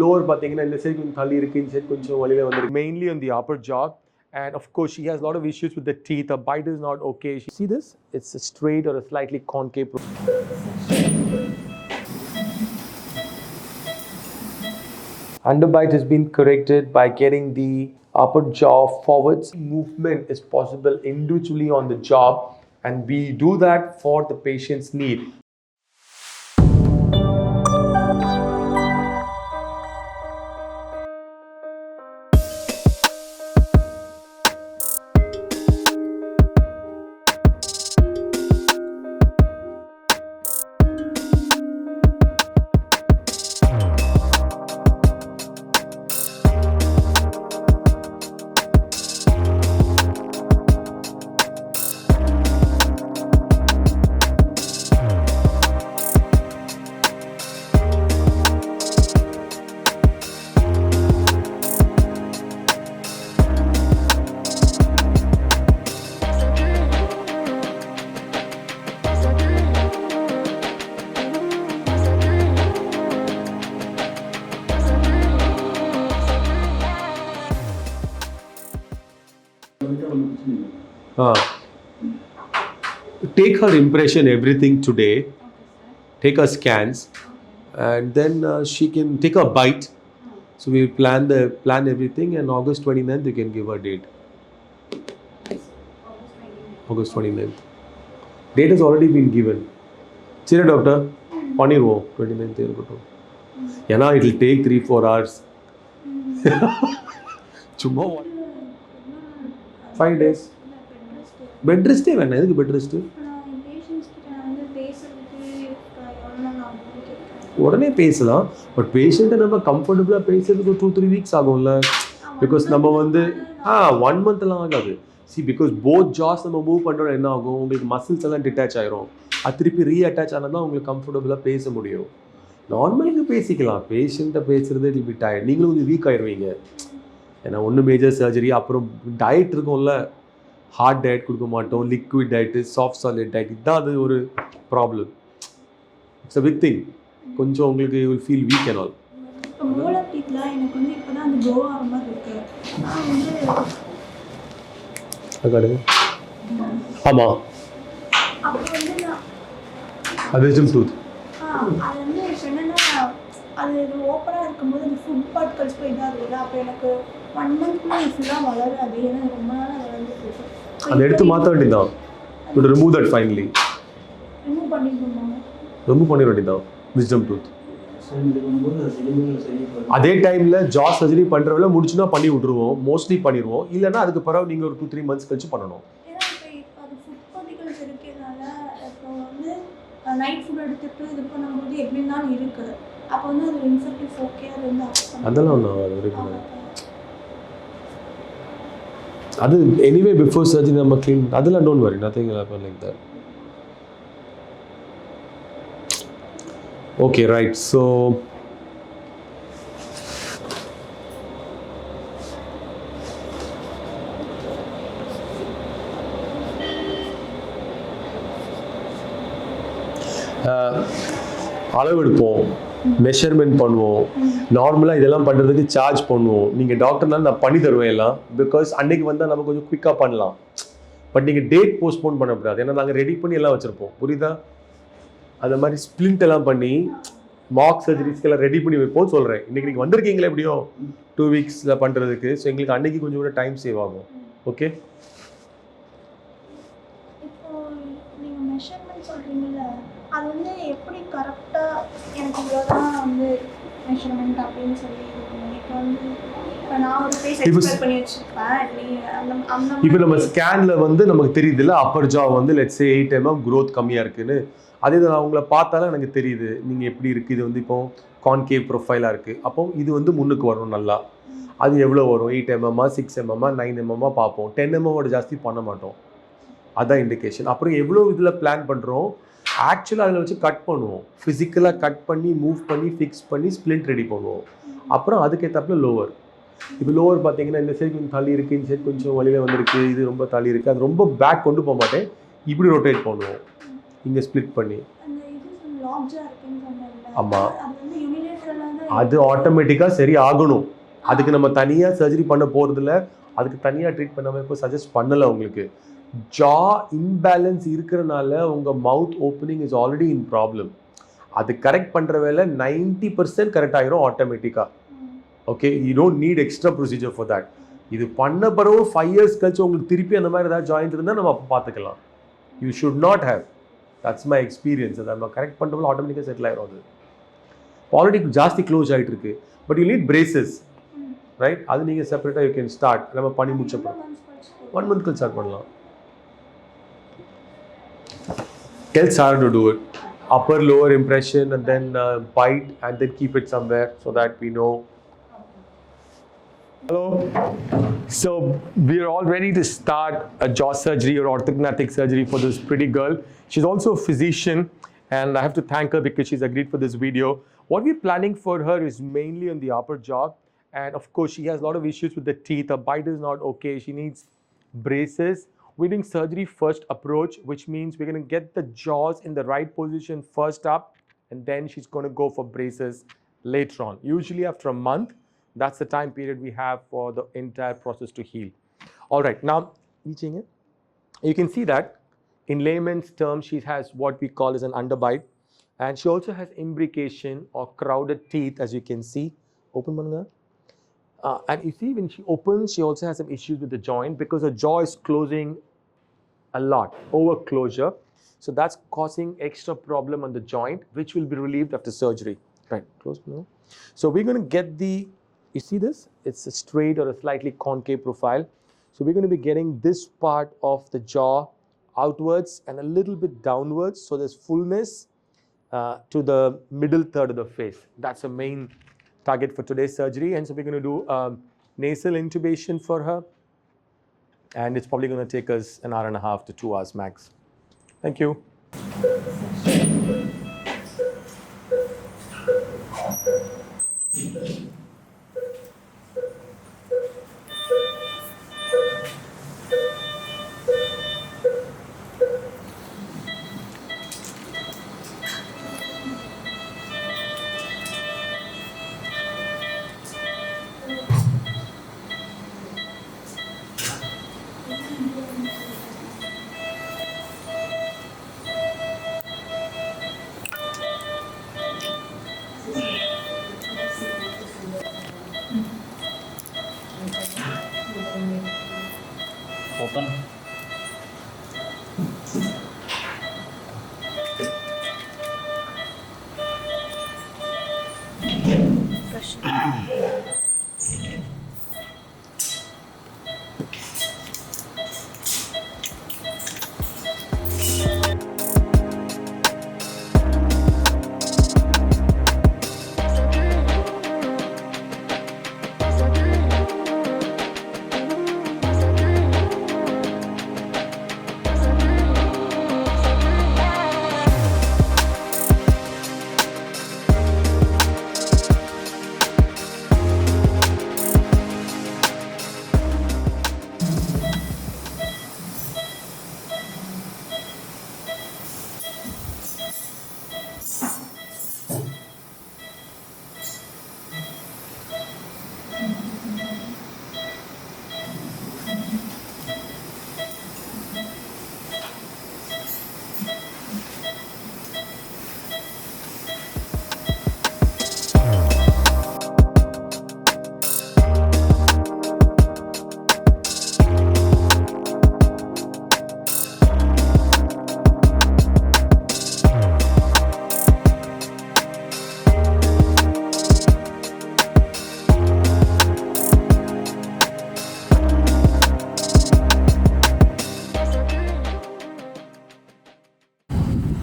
lower பார்த்தீங்கன்னா இந்த side கொஞ்சம் தள்ளி இருக்கு, இந்த சைடு கொஞ்சம் வலியில வந்திருக்கு. Mainly on the upper jaw, and of course she has a lot of issues with the teeth. Her bite is not okay. See this? It's a straight or a slightly concave. Underbite has been corrected by getting the upper jaw forwards. Movement is possible individually on the jaw, and we do that for the patient's need. Take her impression, everything today. Take her scans, and then she can take a bite. So we plan everything, and August 29th you can give her date. August 29th. Date has already been given. Sir, doctor, paniruvo 29th irukottum. Yana it will take 3-4 hours. Chumma 5 days. Bed rest வேணா, எதுக்கு bed rest? உடனே பேசலாம், but பேஷண்ட்டை நம்ம கம்ஃபர்டபுளாக பேசுறதுக்கு 2-3 weeks ஆகும்ல. Because நம்ம வந்து 1 மந்த்லாம் ஆகாது. பிகாஸ் போத் ஜாஸ் நம்ம மூவ் பண்ணுறோம், என்ன ஆகும், உங்களுக்கு மசில்ஸ் எல்லாம் டிட்டாச் ஆயிரும். அது திருப்பி ரீஅட்டாச் ஆனால் தான் உங்களுக்கு கம்ஃபர்டபுளாக பேச முடியும். நார்மலுக்கு பேசிக்கலாம், பேஷண்ட்டை பேசுறது இட் பி டயர்ட். நீங்களும் கொஞ்சம் வீக் ஆயிடுவீங்க. ஏன்னா ஒன்று மேஜர் சர்ஜரி, அப்புறம் டயட் இருக்கும்ல, ஹார்ட் டயட் கொடுக்க மாட்டோம், liquid diet, soft solid diet, இதுதான் அது ஒரு problem. It's a big thing. கொஞ்சம் உங்களுக்கு you will feel weak and all. ஆமாம், அது விஸ்டம் டூத். அது ஓப்பனாக இருக்கும்போது அந்த ஃபுட் பார்ட்டிகல்ஸ் போய் இதாக இருக்குல்ல, அப்போ எனக்கு 1 மந்த்க்குள்ளே ஃபுல்லாக வளராது. ஏன்னா ரொம்ப நாள் அதை வந்து அதை எடுத்து மாற்ற வேண்டியதான். To remove that finally. Remove பண்ணிடுவாங்க. ரிமூவ் பண்ணிட வேண்டியதான் விஸ்டம் டூத். அதே டைமில் ஜா சர்ஜரி பண்ணுறவங்கள முடிச்சுன்னா பண்ணி விட்ருவோம், மோஸ்ட்லி பண்ணிடுவோம். இல்லைன்னா அதுக்கு பிறகு நீங்கள் ஒரு 2-3 மந்த்ஸ் கழிச்சு பண்ணணும். ஏன்னா இப்போ அது ஃபுட் பார்ட்டிகல்ஸ் இருக்கிறதுனால இப்போ வந்து நைட் ஃபுட் எடுத்துகிட்டு இது பண்ணும்போது எப்படி இருந்தாலும் இருக்குது. அப்போ வந்து அது இன்ஃபெக்டிவ் ஓகே அது வந்து அதெல்லாம் ஒன்றும் அது வரைக்கும் அது எனிவே பிஃபோர் சர்ஜரி நம்ம க்ளீன், அதெல்லாம் don't worry, nothing will happen like that. Okay, right. So அளவெடுப்போம், மெஷர்மெண்ட் பண்ணுவோம். நார்மலாக இதெல்லாம் பண்ணுறதுக்கு சார்ஜ் பண்ணுவோம். நீங்கள் டாக்டர்னால நான் பண்ணி தருவேன் எல்லாம், பிகாஸ் அன்றைக்கி வந்தால் நம்ம கொஞ்சம் குயிக்காக பண்ணலாம். பட் நீங்கள் டேட் போஸ்ட்போன் பண்ணக்கூடாது, ஏன்னா நாங்கள் ரெடி பண்ணி எல்லாம் வச்சுருப்போம், புரியுதா? அந்த மாதிரி ஸ்ப்ளிண்ட் எல்லாம் பண்ணி மார்க் சர்ஜரிஸ்க்கெல்லாம் ரெடி பண்ணி வைப்போம் சொல்கிறேன். இன்றைக்கி நீங்கள் வந்திருக்கீங்களே எப்படியோ 2 வீக்ஸில் பண்ணுறதுக்கு. ஸோ எங்களுக்கு அன்றைக்கி கொஞ்சம் கூட டைம் சேவ் ஆகும். ஓகே, நீங்கள் மெஷர்மெண்ட் சொல்கிறீங்களா, அது வந்து எப்படி கரெக்டாக எனக்கு இவ்வளோதான் வந்து மெஷர்மெண்ட் அப்படின்னு சொல்லி இப்போ வந்து இப்போ நான் ஒரு ஃபேஸ் எக்ஸ்பெக்ட் பண்ணி வச்சுருப்பேன். இப்போ நம்ம ஸ்கேனில் வந்து நமக்கு தெரியுது இல்லை, அப்பர் ஜா வந்து லெட்ஸ் சே 8 mm க்ரோத் கம்மியாக இருக்குன்னு. அதே தான் நான் உங்களை பார்த்தாலும் எனக்கு தெரியுது நீங்கள் எப்படி இருக்குது. இது வந்து இப்போ கான்கேவ் ப்ரொஃபைலாக இருக்குது. அப்போ இது வந்து முன்னுக்கு வரணும் நல்லா. அது எவ்வளோ வரும், 8 mm 6 mm 9 mm பார்ப்போம். 10 mm ஜாஸ்தி பண்ண மாட்டோம். அதான் இண்டிகேஷன். அப்புறம் எவ்வளோ இதில் பிளான் பண்ணுறோம், ஆக்சுவலாக அதில் வச்சு கட் பண்ணுவோம். ஃபிசிக்கலாக கட் பண்ணி மூவ் பண்ணி ஃபிக்ஸ் பண்ணி ஸ்ப்ளிண்ட் ரெடி பண்ணுவோம். அப்புறம் அதுக்கேற்றப்பல லோவர். இப்போ லோவர் பார்த்தீங்கன்னா இந்த சைடு கொஞ்சம் தள்ளி இருக்குது, இந்த சைடு கொஞ்சம் வழியில் வந்திருக்கு, இது ரொம்ப தள்ளி இருக்குது. அது ரொம்ப பேக் கொண்டு போக மாட்டேன், இப்படி ரொட்டேட் பண்ணுவோம் இங்கே ஸ்ப்ளிட் பண்ணி. லாக்ஜா இருக்குன்னு சொன்னேன்ல. ஆமா. அது வந்து யூனிலேட்ரலா தான் அது ஆட்டோமேட்டிக்காக சரி ஆகணும். அதுக்கு நம்ம தனியாக சர்ஜரி பண்ண போகிறதில்ல, அதுக்கு தனியாக ட்ரீட்மெண்ட் நம்ம இப்போ சஜஸ்ட் பண்ணலை உங்களுக்கு. ஜா இம்பேலன்ஸ் இருக்கிறனால உங்கள் mouth opening is already in problem. அது கரெக்ட் பண்ணுற வேலை 90% கரெக்ட் ஆகிரும் ஆட்டோமேட்டிக்காக. Okay, you don't need extra procedure for that. இது பண்ண பிறகு 5 years கழிச்சு உங்களுக்கு திருப்பி அந்த மாதிரி ஏதாவது ஜாயிண்ட் இருந்தால் நம்ம அப்போ பார்த்துக்கலாம். You should not have. That's my experience. அதை நம்ம கரெக்ட் பண்ணுறப்போ ஆட்டோமேட்டிக்காக செட்டில் ஆகிரும். அது ஆல்ரெடி ஜாஸ்தி க்ளோஸ் ஆகிட்டு இருக்கு. But you need braces, right? அது நீங்கள் செப்பரேட்டாக யூ கேன் ஸ்டார்ட். நம்ம பண்ணி முடிச்சப்போ 1 month கழிச்சு ஸ்டார்ட் பண்ணலாம். Tell Sarah to do it. Upper, lower impression, and then bite, and then keep it somewhere so that we know. Hello. So we are all ready to start a jaw surgery or orthodontic surgery for this pretty girl. She's also a physician, and I have to thank her because she's agreed for this video. What we're planning for her is mainly on the upper jaw, and of course she has a lot of issues with the teeth. Her bite is not okay. She needs braces. We're doing surgery first approach, which means we're going to get the jaws in the right position first up, and then she's going to go for braces later on. Usually after a month, that's the time period we have for the entire process to heal. All right, now you can see that in layman's terms, she has what we call as an underbite, and she also has imbrication or crowded teeth, as you can see. Open manga. And you see when she opens, she also has some issues with the joint because her jaw is closing a lot, over closure. So that's causing extra problem on the joint, which will be relieved after surgery. Right, close now. So we're going to get the, you see this? It's a straight or a slightly concave profile. So we're going to be getting this part of the jaw outwards and a little bit downwards. So there's fullness to the middle third of the face. That's the main target for today's surgery. And so we're going to do nasal intubation for her, and it's probably going to take us 1.5 hours to 2 hours max. Thank you. Open.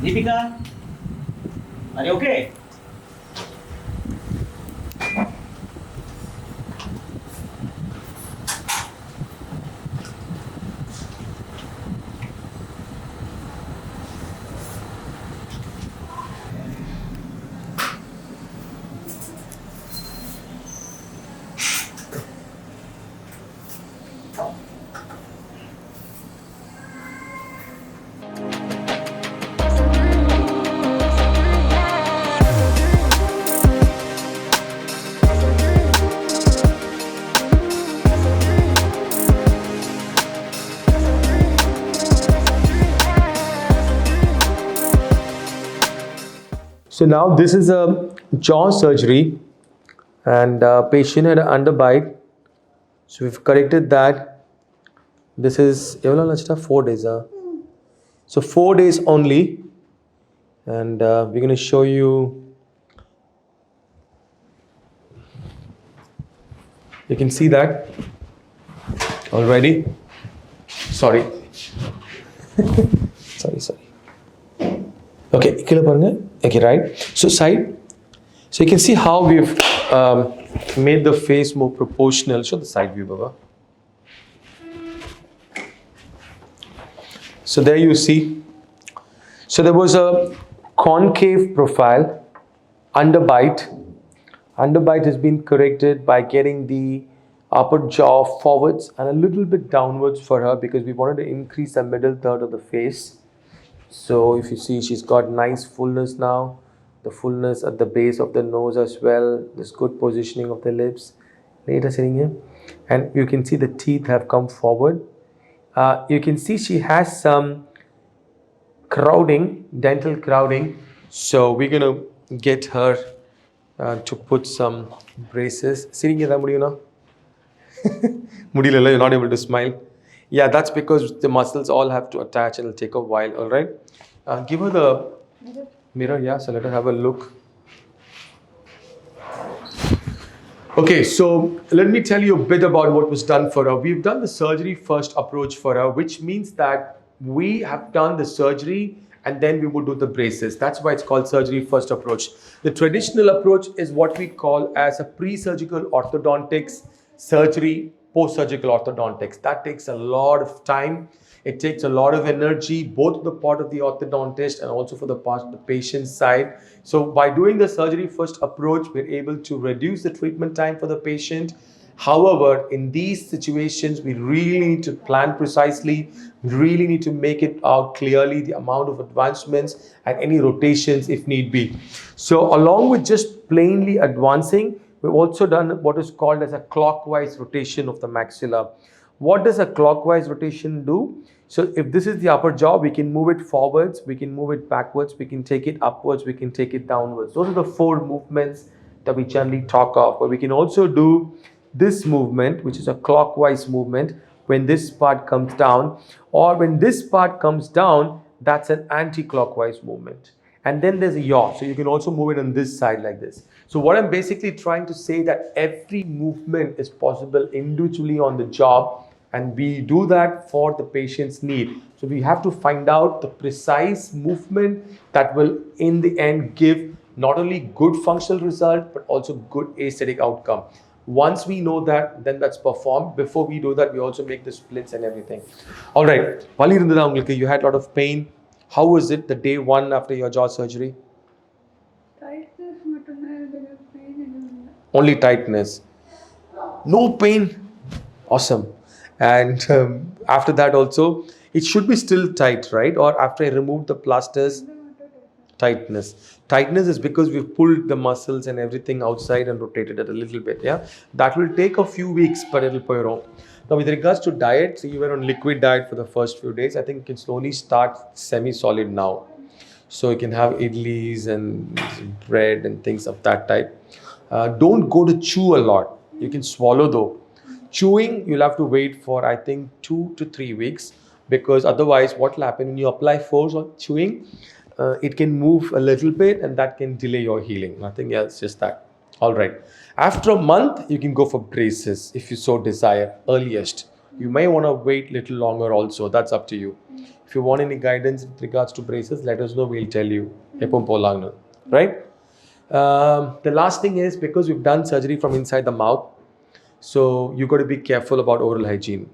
Deepika, are you okay? So now this is a jaw surgery, and patient had an underbite. So we've corrected that. This is 4 days. So 4 days only, and we're going to show you. You can see that already. Sorry. sorry. Okay, okay, right. So side. So you can see how we've made the face more proportional. Show the side view, Baba. So there you see. So there was a concave profile, underbite. Underbite has been corrected by getting the upper jaw forwards and a little bit downwards for her because we wanted to increase the middle third of the face. So if you see, she's got nice fullness now, the fullness at the base of the nose as well. There's good positioning of the lips. Later sitting here, and you can see the teeth have come forward. You can see she has some crowding, dental crowding. So we're gonna get her to put some braces. Sitting here, you're not able to smile. Yeah, that's because the muscles all have to attach and it'll take a while. All right. Give her the mirror. Yeah, so let her have a look. Okay, so let me tell you a bit about what was done for her. We've done the surgery first approach for her, which means that we have done the surgery and then we would do the braces. That's why it's called surgery first approach. The traditional approach is what we call as a pre-surgical orthodontics, surgery, post-surgical orthodontics. That takes a lot of time. It takes a lot of energy, both the part of the orthodontist and also for the part of the patient side. So by doing the surgery first approach, we're able to reduce the treatment time for the patient. However, in these situations, we really need to plan precisely. We really need to make it out clearly, the amount of advancements and any rotations if need be. So along with just plainly advancing, we've also done what is called as a clockwise rotation of the maxilla. What does a clockwise rotation do? So if this is the upper jaw, we can move it forwards, we can move it backwards, we can take it upwards, we can take it downwards. Those are the 4 movements that we generally talk of. But we can also do this movement, which is a clockwise movement, when this part comes down, or when this part comes down, that's an anti-clockwise movement. And then there's a yaw, so you can also move it on this side like this. So what I'm basically trying to say that every movement is possible individually on the job, and we do that for the patient's need. So we have to find out the precise movement that will in the end give not only good functional result but also good aesthetic outcome. Once we know that, then that's performed. Before we do that, we also make the splits and everything. All right, you had a lot of pain. How was it the day 1 after your jaw surgery? Only tightness. No pain. Awesome. And after that also, it should be still tight, right? Or after I removed the plasters, tightness. Tightness is because we've pulled the muscles and everything outside and rotated it a little bit. Yeah, that will take a few weeks, but it'll put on. Now with regards to diet, so you were on liquid diet for the first few days. I think you can slowly start semi-solid now. So you can have idlis and bread and things of that type. Don't go to chew a lot. You can swallow though. Chewing, you'll have to wait for, I think, 2 to 3 weeks, because otherwise what will happen when you apply force on chewing, it can move a little bit and that can delay your healing. Nothing else, just that. All right. After a month, you can go for braces if you so desire, earliest. You may want to wait a little longer also. That's up to you. If you want any guidance with regards to braces, let us know. We'll tell you. Right? The last thing is, because we've done surgery from inside the mouth, so you got to be careful about oral hygiene.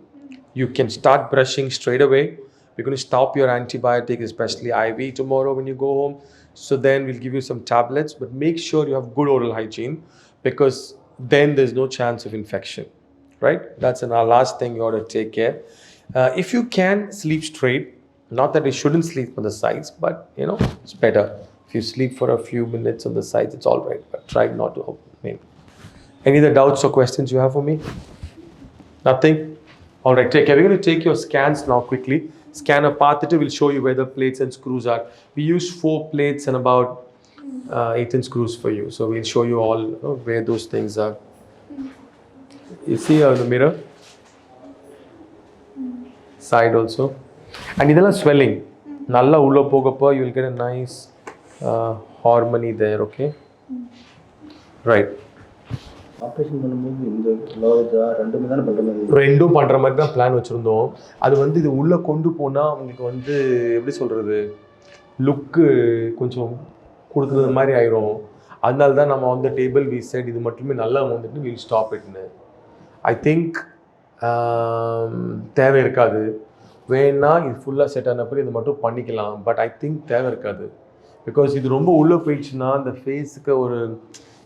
You can start brushing straight away. We're going to stop your antibiotic, especially IV, tomorrow when you go home. So then we'll give you some tablets, but make sure you have good oral hygiene, because then there's no chance of infection, right? That's our last thing you ought to take care. If you can, sleep straight. Not that you shouldn't sleep on the sides, but it's better. If you sleep for a few minutes on the sides, it's all right, but try not to open. Any other doubts or questions you have for me? Nothing? All right, take care. We're going to take your scans now quickly. Scan a path, it will show you where the plates and screws are. We use 4 plates and about 18 screws for you. So we'll show you all where those things are. You see the mirror? Side also. And இதெல்லாம் swelling. நல்லா உள்ள போகப்போ you will get a nice harmony there, okay? Right. Operation பண்ணும்போது இந்த லோஜா ரெண்டுமே தானே பண்ணுற மாதிரி ரெண்டும் பண்ணுற மாதிரி தான் பிளான் வச்சுருந்தோம். அது வந்து இது உள்ளே கொண்டு போனால் அவங்களுக்கு வந்து எப்படி சொல்கிறது லுக்கு கொஞ்சம் கொடுக்குறது மாதிரி ஆயிரும். அதனால தான் நம்ம வந்து டேபிள் வி செட் இது மட்டுமே நல்லா வந்துட்டு வில் ஸ்டாப் இட்னு. ஐ திங்க் தேவை இருக்காது. வேணா இது ஃபுல்லாக செட் ஆனப்பறம் இது மட்டும் பண்ணிக்கலாம். பட் ஐ திங்க் தேவை இருக்காது. பிகாஸ் இது ரொம்ப உள்ளே போயிடுச்சுன்னா அந்த ஃபேஸுக்கு ஒரு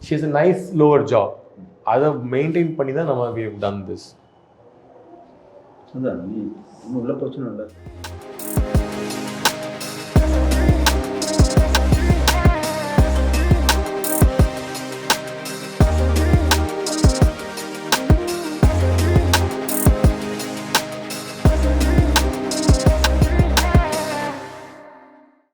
she is a nice lower job. அதை மெயின்டைன் பண்ணி தான் நம்ம வி ஹவ் டன் திஸ். அதான் நீ இன்னும் உள்ள போச்சுன்னு இல்லை.